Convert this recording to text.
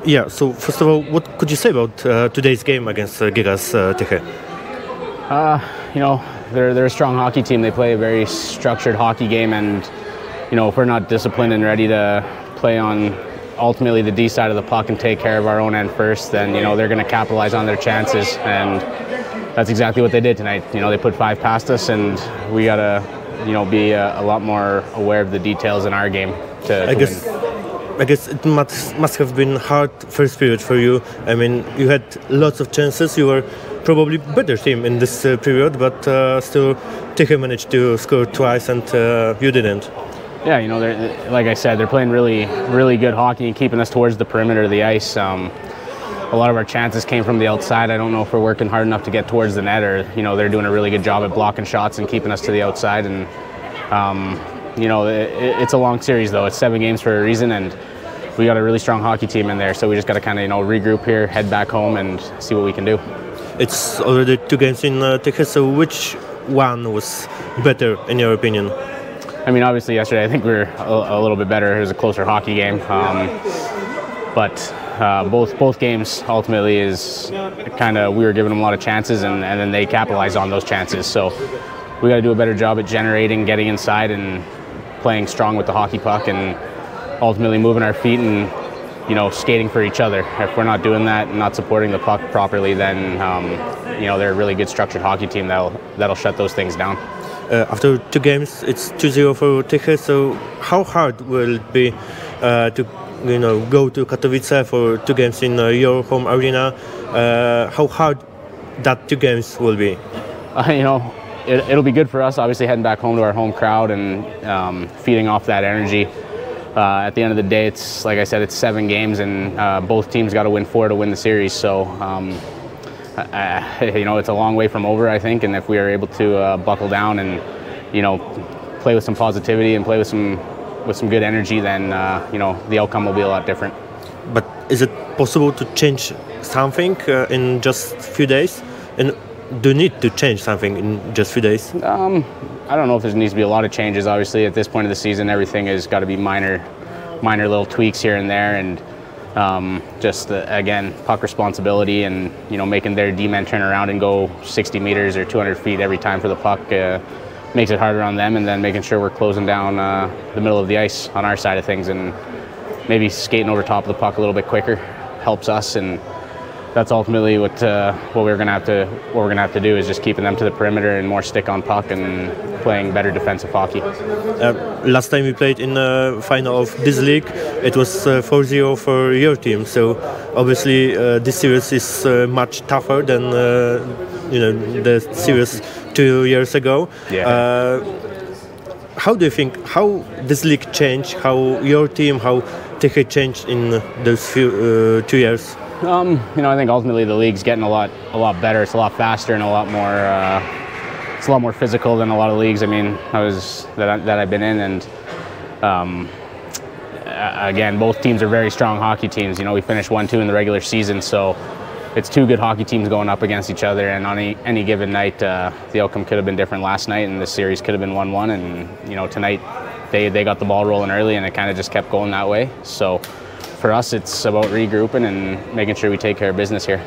Yeah, so first of all, what could you say about today's game against GKS Tychy? They're a strong hockey team. They play a very structured hockey game, and if we're not disciplined and ready to play on ultimately the D side of the puck and take care of our own end first, then they're going to capitalize on their chances, and that's exactly what they did tonight. They put 5 past us, and we got to be a lot more aware of the details in our game to win. I guess it must have been hard first period for you. I mean, you had lots of chances. You were probably better team in this period, but still Tychy managed to score twice and you didn't. Yeah, like I said, they're playing really, really good hockey and keeping us towards the perimeter of the ice. A lot of our chances came from the outside. I don't know if we're working hard enough to get towards the net, or they're doing a really good job at blocking shots and keeping us to the outside. And it's a long series though. It's 7 games for a reason, and we got a really strong hockey team in there. So we just got to kind of regroup here, head back home, and see what we can do. It's already 2 games in Tychy. So which one was better in your opinion? I mean, obviously yesterday I think we were a little bit better. It was a closer hockey game, but both games ultimately is kind of, we were giving them a lot of chances, and then they capitalized on those chances. So we got to do a better job at generating, getting inside, and playing strong with the hockey puck, and ultimately moving our feet and skating for each other. If we're not doing that and not supporting the puck properly, then they're a really good structured hockey team that'll shut those things down. After 2 games, it's 2-0 for Tychy. So how hard will it be to go to Katowice for 2 games in your home arena? How hard that 2 games will be? It'll be good for us, obviously, heading back home to our home crowd and feeding off that energy. At the end of the day, it's like I said, it's 7 games, and both teams got to win 4 to win the series. So it's a long way from over, I think, and if we are able to buckle down and play with some positivity and play with some good energy, then the outcome will be a lot different. But is it possible to change something in just a few days? And do you need to change something in just a few days? I don't know if there needs to be a lot of changes. Obviously, at this point of the season, everything has got to be minor little tweaks here and there, and again, puck responsibility, and making their D-men turn around and go 60 meters or 200 feet every time for the puck makes it harder on them, and then making sure we're closing down the middle of the ice on our side of things, and maybe skating over top of the puck a little bit quicker helps us. And that's ultimately what we're gonna have to do, is just keeping them to the perimeter and more stick on puck and playing better defensive hockey. Last time we played in the final of this league, it was 4-0 for your team. So obviously this series is much tougher than the series 2 years ago. Yeah. How do you think this league changed? How your team, how Tychy changed in those 2 years? I think ultimately the league's getting a lot better. It's a lot faster and a lot more physical than a lot of leagues. I mean, that I've been in, and again, both teams are very strong hockey teams. We finished 1-2 in the regular season, so it's 2 good hockey teams going up against each other. And on any given night, the outcome could have been different last night, and the series could have been 1-1. And tonight they got the ball rolling early, and it kind of just kept going that way. So for us, it's about regrouping and making sure we take care of business here.